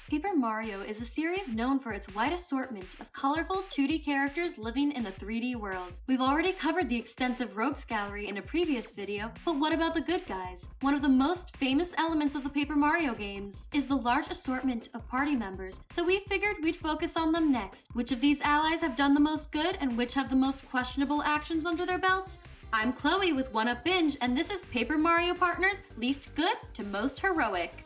Paper Mario is a series known for its wide assortment of colorful 2D characters living in a 3D world. We've already covered the extensive rogues gallery in a previous video, but what about the good guys? One of the most famous elements of the Paper Mario games is the large assortment of party members, so we figured we'd focus on them next. Which of these allies have done the most good and which have the most questionable actions under their belts? I'm Chloe with One Up Binge, and this is Paper Mario Partners' least good to most heroic.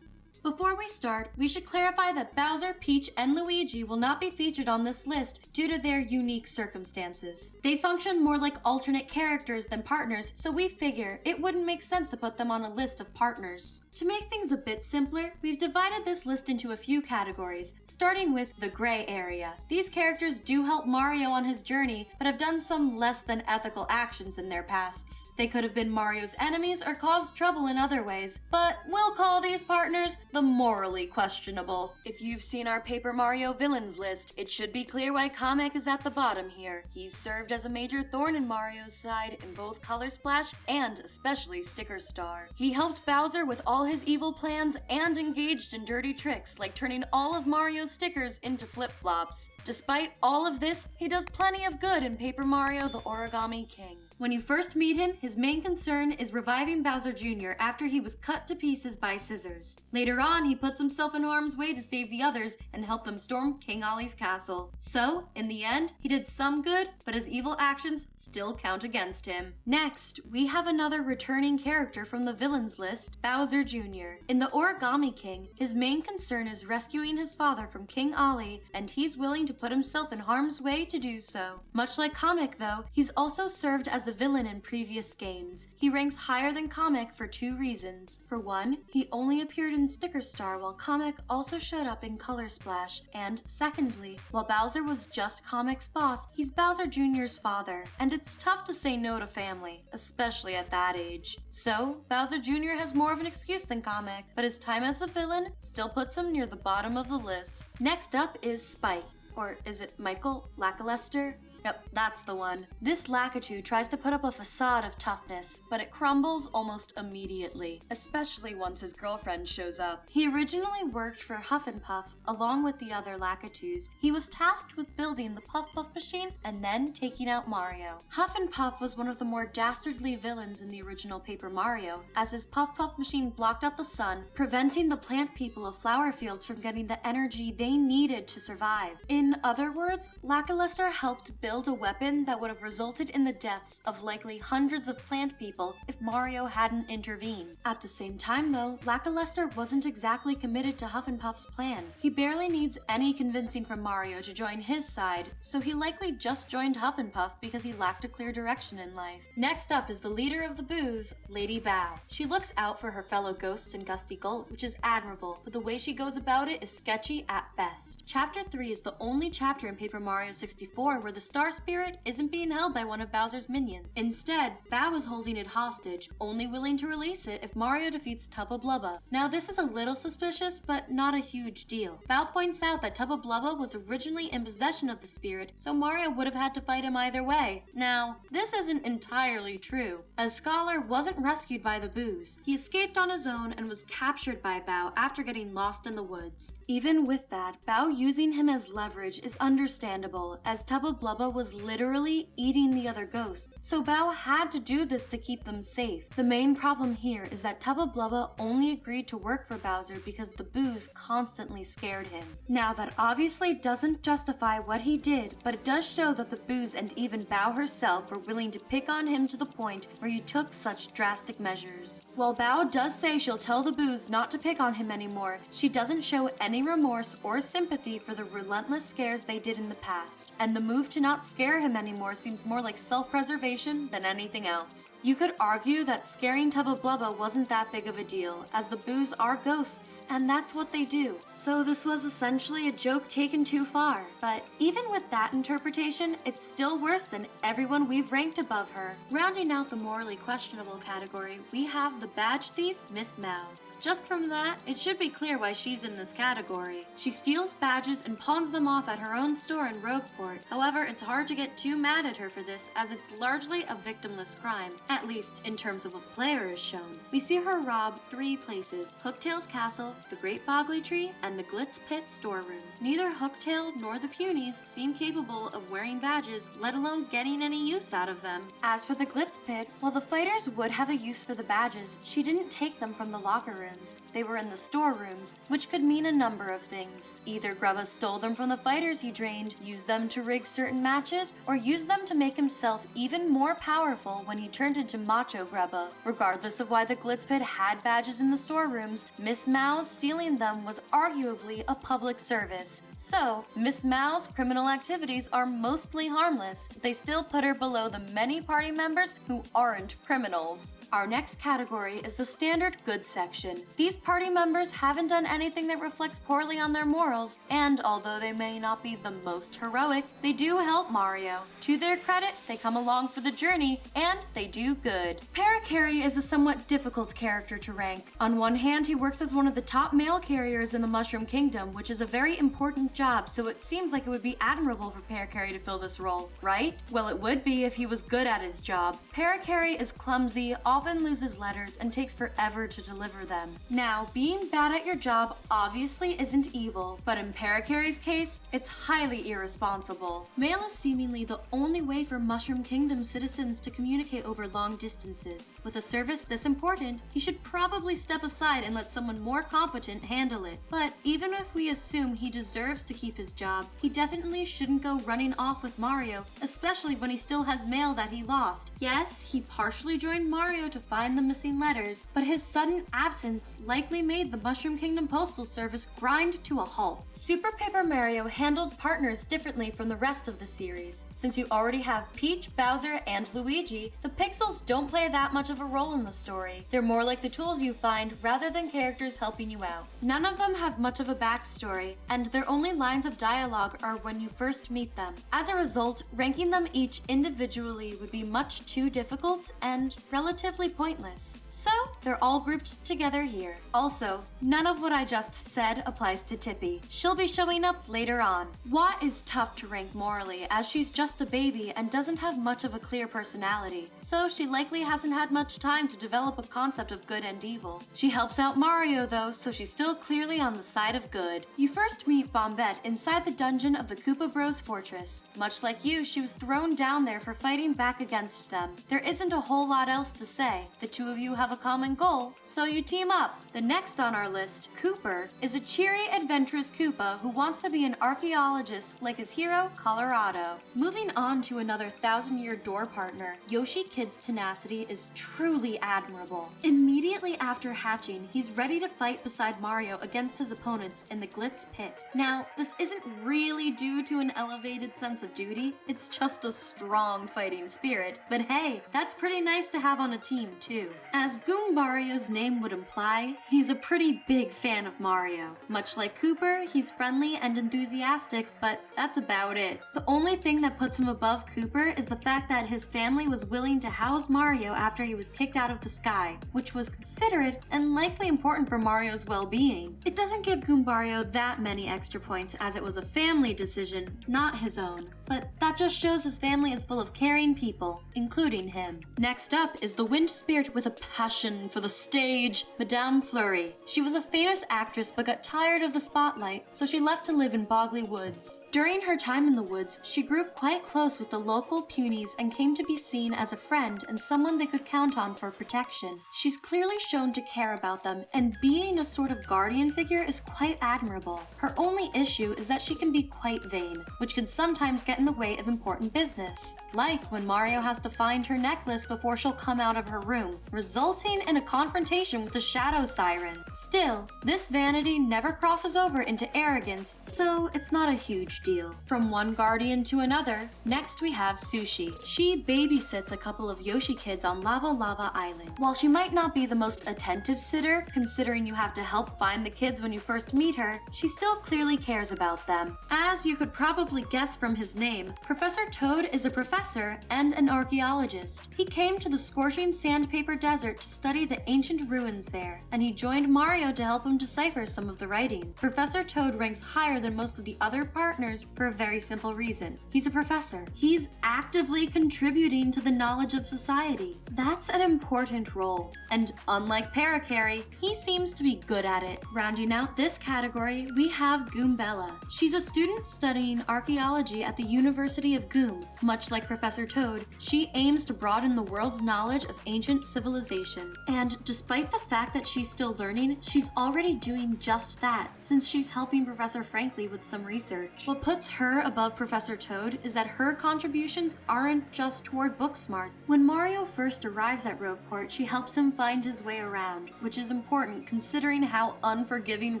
Before we start, we should clarify that Bowser, Peach, and Luigi will not be featured on this list due to their unique circumstances. They function more like alternate characters than partners, so we figure it wouldn't make sense to put them on a list of partners. To make things a bit simpler, we've divided this list into a few categories, starting with the gray area. These characters do help Mario on his journey, but have done some less than ethical actions in their pasts. They could have been Mario's enemies or caused trouble in other ways, but we'll call these partners the morally questionable. If you've seen our Paper Mario villains list, it should be clear why Kamek is at the bottom here. He's served as a major thorn in Mario's side in both Color Splash and especially Sticker Star. He helped Bowser with all his evil plans and engaged in dirty tricks like turning all of Mario's stickers into flip-flops. Despite all of this, he does plenty of good in Paper Mario the Origami King. When you first meet him, his main concern is reviving Bowser Jr. after he was cut to pieces by scissors. Later on, he puts himself in harm's way to save the others and help them storm King Ollie's castle. So, in the end, he did some good, but his evil actions still count against him. Next, we have another returning character from the villains list, Bowser Jr. In the Origami King, his main concern is rescuing his father from King Ollie, and he's willing to put himself in harm's way to do so. Much like Kamek though, he's also served as a villain in previous games. He ranks higher than Kamek for two reasons. For one, he only appeared in Sticker Star while Kamek also showed up in Color Splash, and secondly, while Bowser was just Kamek's boss, he's Bowser Jr.'s father, and it's tough to say no to family, especially at that age. So, Bowser Jr. has more of an excuse than Kamek, but his time as a villain still puts him near the bottom of the list. Next up is Spike. Or is it Michael Lackluster? Yep, that's the one. This Lakitu tries to put up a facade of toughness, but it crumbles almost immediately, especially once his girlfriend shows up. He originally worked for Huff and Puff along with the other Lakitus. He was tasked with building the Puff Puff machine and then taking out Mario. Huff and Puff was one of the more dastardly villains in the original Paper Mario, as his Puff Puff machine blocked out the sun, preventing the plant people of flower fields from getting the energy they needed to survive. In other words, Lackluster helped build a weapon that would have resulted in the deaths of likely hundreds of plant people if Mario hadn't intervened. At the same time though, Lackluster wasn't exactly committed to Huff and Puff's plan. He barely needs any convincing from Mario to join his side, so he likely just joined Huff and Puff because he lacked a clear direction in life. Next up is the leader of the Boos, Lady Bow. She looks out for her fellow ghosts in Gusty Gulch, which is admirable, but the way she goes about it is sketchy at best. Chapter 3 is the only chapter in Paper Mario 64 where the Star Spirit isn't being held by one of Bowser's minions. Instead, Bow is holding it hostage, only willing to release it if Mario defeats Tubba Blubba. Now this is a little suspicious, but not a huge deal. Bow points out that Tubba Blubba was originally in possession of the spirit, so Mario would have had to fight him either way. Now, this isn't entirely true, as Scholar wasn't rescued by the Boos. He escaped on his own and was captured by Bow after getting lost in the woods. Even with that, Bow using him as leverage is understandable, as Tubba Blubba was literally eating the other ghosts, so Bow had to do this to keep them safe. The main problem here is that Tubba Blubba only agreed to work for Bowser because the Boos constantly scared him. Now that obviously doesn't justify what he did, but it does show that the Boos and even Bow herself were willing to pick on him to the point where he took such drastic measures. While Bow does say she'll tell the Boos not to pick on him anymore, she doesn't show any remorse or sympathy for the relentless scares they did in the past, and the move to not scare him anymore seems more like self-preservation than anything else. You could argue that scaring Tubba Blubba wasn't that big of a deal, as the Boos are ghosts, and that's what they do. So this was essentially a joke taken too far. But even with that interpretation, it's still worse than everyone we've ranked above her. Rounding out the morally questionable category, we have the badge thief, Miss Mouse. Just from that, it should be clear why she's in this category. She steals badges and pawns them off at her own store in Rogueport. However, it's hard to get too mad at her for this, as it's largely a victimless crime. at least in terms of what player is shown. We see her rob 3 places: Hooktail's castle, the Great Bogley Tree, and the Glitz Pit storeroom. Neither Hooktail nor the Punies seem capable of wearing badges, let alone getting any use out of them. As for the Glitz Pit, while the fighters would have a use for the badges, she didn't take them from the locker rooms. They were in the storerooms, which could mean a number of things. Either Grubba stole them from the fighters he drained, used them to rig certain matches, or used them to make himself even more powerful when he turned into Macho Grubba. Regardless of why the Glitz Pit had badges in the storerooms, Miss Mao's stealing them was arguably a public service. So, Miss Mao's criminal activities are mostly harmless. They still put her below the many party members who aren't criminals. Our next category is the standard good section. These party members haven't done anything that reflects poorly on their morals, and although they may not be the most heroic, they do help Mario. To their credit, they come along for the journey, and they do good. Pericary is a somewhat difficult character to rank. On one hand, he works as one of the top mail carriers in the Mushroom Kingdom, which is a very important job, so it seems like it would be admirable for Pericary to fill this role, right? Well, it would be if he was good at his job. Pericary is clumsy, often loses letters, and takes forever to deliver them. Now, being bad at your job obviously isn't evil, but in Pericary's case, it's highly irresponsible. Mail is seemingly the only way for Mushroom Kingdom citizens to communicate over long distances. With a service this important, he should probably step aside and let someone more competent handle it. But even if we assume he deserves to keep his job, he definitely shouldn't go running off with Mario, especially when he still has mail that he lost. Yes, he partially joined Mario to find the missing letters, but his sudden absence likely made the Mushroom Kingdom Postal Service grind to a halt. Super Paper Mario handled partners differently from the rest of the series. Since you already have Peach, Bowser, and Luigi, the pixels don't play that much of a role in the story. They're more like the tools you find rather than characters helping you out. None of them have much of a backstory, and their only lines of dialogue are when you first meet them. As a result, ranking them each individually would be much too difficult and relatively pointless. So, they're all grouped together here. Also, none of what I just said applies to Tippy. She'll be showing up later on. Wat is tough to rank morally, as she's just a baby and doesn't have much of a clear personality, so she likely hasn't had much time to develop a concept of good and evil. She helps out Mario though, so she's still clearly on the side of good. You first meet Bombette inside the dungeon of the Koopa Bros fortress. Much like you, she was thrown down there for fighting back against them. There isn't a whole lot else to say. The two of you have a common goal, so you team up. The next on our list, Cooper, is a cheery, adventurous Koopa who wants to be an archaeologist like his hero, Colorado. Moving on to another 1,000-year door partner, Yoshi Kid's tenacity is truly admirable. Immediately after hatching, he's ready to fight beside Mario against his opponents in the Glitz Pit. Now, this isn't really due to an elevated sense of duty, it's just a strong fighting spirit, but hey, that's pretty nice to have on a team too. As Goombario's name would imply, he's a pretty big fan of Mario. Much like Cooper, he's friendly and enthusiastic, but that's about it. The only thing that puts him above Cooper is the fact that his family was willing to house Mario after he was kicked out of the sky, which was considerate and likely important for Mario's well-being. It doesn't give Goombario that many extra points as it was a family decision, not his own. But that just shows his family is full of caring people, including him. Next up is the wind spirit with a passion for the stage, Madame Flurry. She was a famous actress but got tired of the spotlight, so she left to live in Bogley Woods. During her time in the woods, she grew quite close with the local Punies and came to be seen as a friend and someone they could count on for protection. She's clearly shown to care about them, and being a sort of guardian figure is quite admirable. Her only issue is that she can be quite vain, which can sometimes get in the way of important business, like when Mario has to find her necklace before she'll come out of her room, resulting in a confrontation with the Shadow Siren. Still, this vanity never crosses over into arrogance, so it's not a huge deal. From one guardian to another, next we have Sushi. She babysits a couple of Yoshi kids on Lava Lava Island. While she might not be the most attentive sitter, considering you have to help find the kids when you first meet her, she still clearly cares about them. As you could probably guess from his name, Professor Toad is a professor and an archaeologist. He came to the scorching sandpaper desert to study the ancient ruins there, and he joined Mario to help him decipher some of the writing. Professor Toad ranks higher than most of the other partners for a very simple reason. He's a professor. He's actively contributing to the knowledge of society. That's an important role, and unlike Pericary, he seems to be good at it. Rounding out this category, we have Goombella. She's a student studying archaeology at the University of Goom. Much like Professor Toad, she aims to broaden the world's knowledge of ancient civilization. And despite the fact that she's still learning, she's already doing just that, since she's helping Professor Frankly with some research. What puts her above Professor Toad is that her contributions aren't just toward book smarts. When Mario first arrives at Rogueport, she helps him find his way around, which is important considering how unforgiving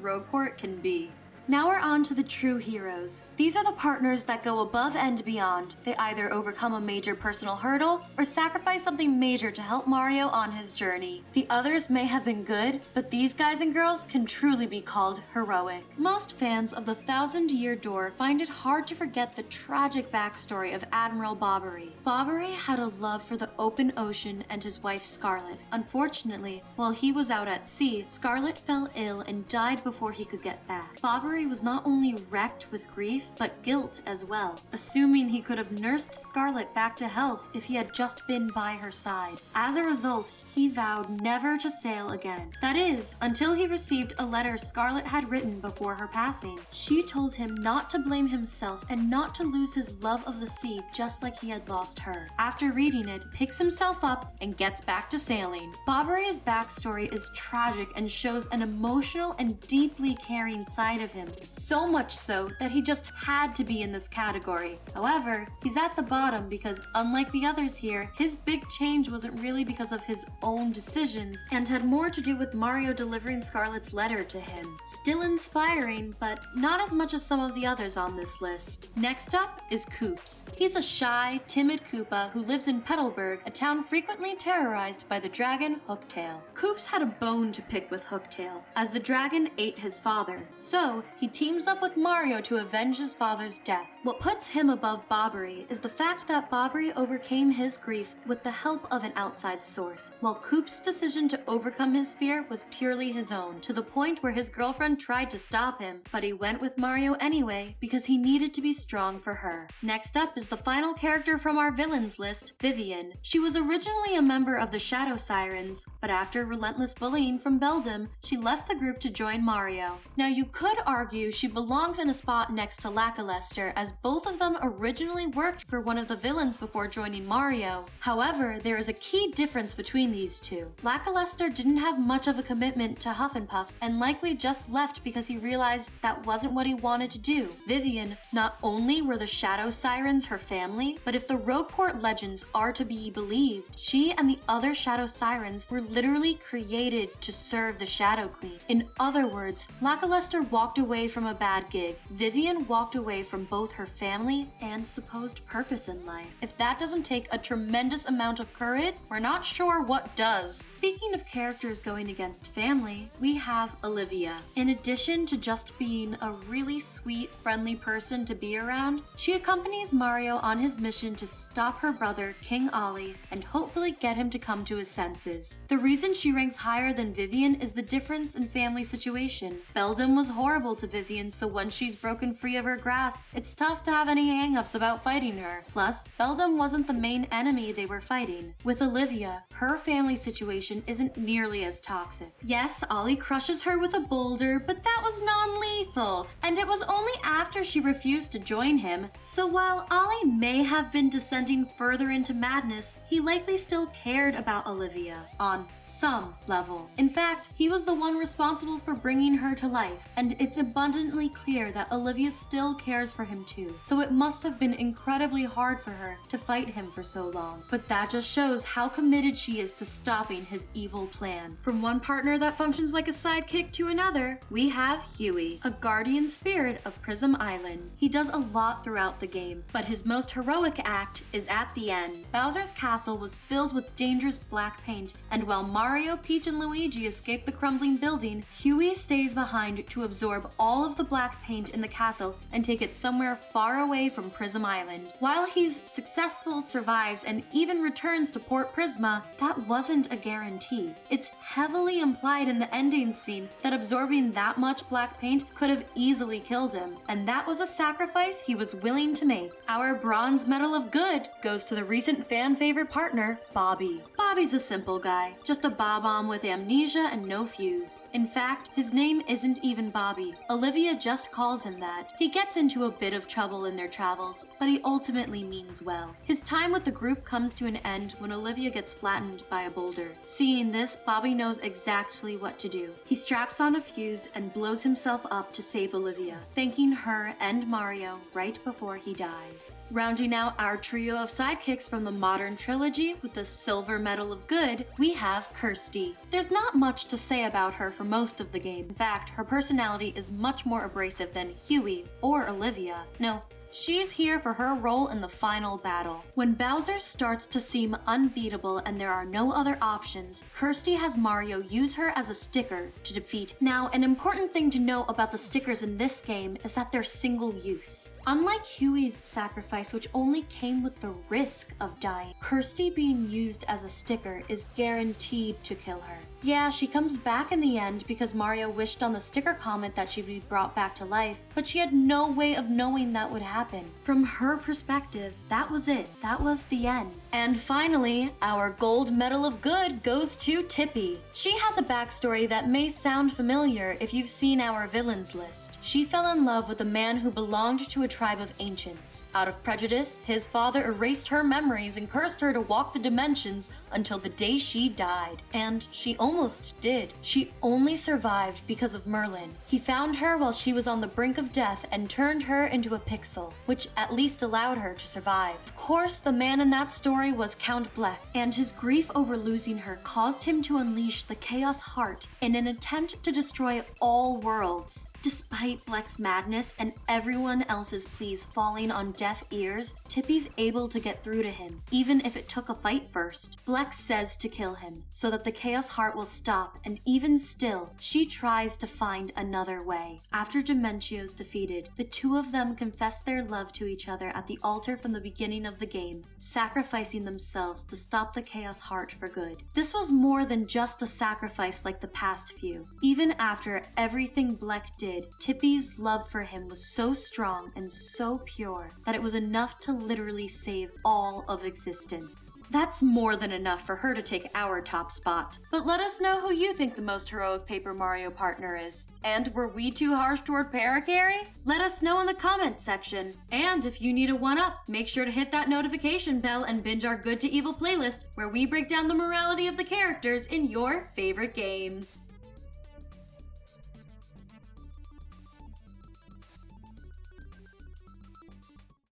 Rogueport can be. Now we're on to the true heroes. These are the partners that go above and beyond. They either overcome a major personal hurdle or sacrifice something major to help Mario on his journey. The others may have been good, but these guys and girls can truly be called heroic. Most fans of the Thousand-Year Door find it hard to forget the tragic backstory of Admiral Bobbery. Bobbery had a love for the open ocean and his wife Scarlet. Unfortunately, while he was out at sea, Scarlet fell ill and died before he could get back. Bobbery was not only wrecked with grief, but guilt as well, assuming he could have nursed Scarlet back to health if he had just been by her side. As a result, he vowed never to sail again. That is, until he received a letter Scarlet had written before her passing. She told him not to blame himself and not to lose his love of the sea just like he had lost her. After reading it, picks himself up and gets back to sailing. Bobbery's backstory is tragic and shows an emotional and deeply caring side of him, so much so that he just had to be in this category. However, he's at the bottom because unlike the others here, his big change wasn't really because of his own decisions and had more to do with Mario delivering Scarlet's letter to him. Still inspiring, but not as much as some of the others on this list. Next up is Koops. He's a shy, timid Koopa who lives in Petalburg, a town frequently terrorized by the dragon Hooktail. Koops had a bone to pick with Hooktail, as the dragon ate his father, so he teams up with Mario to avenge his father's death. What puts him above Bobbery is the fact that Bobbery overcame his grief with the help of an outside source, while Koop's decision to overcome his fear was purely his own, to the point where his girlfriend tried to stop him, but he went with Mario anyway because he needed to be strong for her. Next up is the final character from our villains list, Vivian. She was originally a member of the Shadow Sirens, but after relentless bullying from Beldam, she left the group to join Mario. Now you could argue she belongs in a spot next to Lacalester, as both of them originally worked for one of the villains before joining Mario. However, there is a key difference between these two. Lacalester didn't have much of a commitment to Huff and Puff and likely just left because he realized that wasn't what he wanted to do. Vivian, not only were the Shadow Sirens her family, but if the Rogueport legends are to be believed, she and the other Shadow Sirens were literally created to serve the Shadow Queen. In other words, Lacalester walked away from a bad gig. Vivian walked away from both her family and supposed purpose in life. If that doesn't take a tremendous amount of courage, we're not sure what does. Speaking of characters going against family, we have Olivia. In addition to just being a really sweet, friendly person to be around, she accompanies Mario on his mission to stop her brother, King Ollie, and hopefully get him to come to his senses. The reason she ranks higher than Vivian is the difference in family situation. Beldam was horrible to Vivian, so once she's broken free of her grasp, it's tough to have any hang-ups about fighting her. Plus, Beldam wasn't the main enemy they were fighting. With Olivia, her family situation isn't nearly as toxic. Yes, Ollie crushes her with a boulder, but that was non-lethal, and it was only after she refused to join him. So while Ollie may have been descending further into madness, he likely still cared about Olivia, on some level. In fact, he was the one responsible for bringing her to life, and it's abundantly clear that Olivia still cares for him too, so it must have been incredibly hard for her to fight him for so long. But that just shows how committed she is to stopping his evil plan. From one partner that functions like a sidekick to another, we have Huey, a guardian spirit of Prism Island. He does a lot throughout the game, but his most heroic act is at the end. Bowser's castle was filled with dangerous black paint, and while Mario, Peach, and Luigi escape the crumbling building, Huey stays behind to absorb all of the black paint in the castle and take it somewhere far away from Prism Island. While he's successful, survives, and even returns to Port Prisma, that wasn't a guarantee. It's heavily implied in the ending scene that absorbing that much black paint could have easily killed him, and that was a sacrifice he was willing to make. Our bronze medal of good goes to the recent fan favorite partner, Bobby. Bobby's a simple guy, just a bob-omb with amnesia and no fuse. In fact, his name isn't even Bobby. Olivia just calls him that. He gets into a bit of trouble in their travels, but he ultimately means well. His time with the group comes to an end when Olivia gets flattened by a boulder. Seeing this, Bobby knows exactly what to do. He straps on a fuse and blows himself up to save Olivia, thanking her and Mario right before he dies. Rounding out our trio of sidekicks from the modern trilogy with the silver medal of good, we have Kirsty. There's not much to say about her for most of the game. In fact, her personality is much more abrasive than Huey or Olivia. No, she's here for her role in the final battle. When Bowser starts to seem unbeatable and there are no other options, Kirsty has Mario use her as a sticker to defeat. Now, an important thing to know about the stickers in this game is that they're single use. Unlike Huey's sacrifice, which only came with the risk of dying, Kirsty being used as a sticker is guaranteed to kill her. Yeah, she comes back in the end because Mario wished on the sticker comment that she'd be brought back to life, but she had no way of knowing that would happen. From her perspective, that was it. That was the end. And finally, our gold medal of good goes to Tippy. She has a backstory that may sound familiar if you've seen our villains list. She fell in love with a man who belonged to a tribe of ancients. Out of prejudice, his father erased her memories and cursed her to walk the dimensions until the day she died. And she almost did. She only survived because of Merlin. He found her while she was on the brink of death and turned her into a pixel, which at least allowed her to survive. Of course, the man in that story was Count Bleck, and his grief over losing her caused him to unleash the Chaos Heart in an attempt to destroy all worlds. Despite Bleck's madness and everyone else's pleas falling on deaf ears, Tippy's able to get through to him, even if it took a fight first. Bleck says to kill him, so that the Chaos Heart will stop, and even still, she tries to find another way. After Dementio's defeated, the two of them confess their love to each other at the altar from the beginning of the game, sacrificing themselves to stop the Chaos Heart for good. This was more than just a sacrifice like the past few. Even after everything Bleck did, Tippy's love for him was so strong and so pure that it was enough to literally save all of existence. That's more than enough for her to take our top spot. But let us know who you think the most heroic Paper Mario partner is. And were we too harsh toward Pericary? Let us know in the comment section. And if you need a one-up, make sure to hit that notification bell and binge our Good to Evil playlist, where we break down the morality of the characters in your favorite games.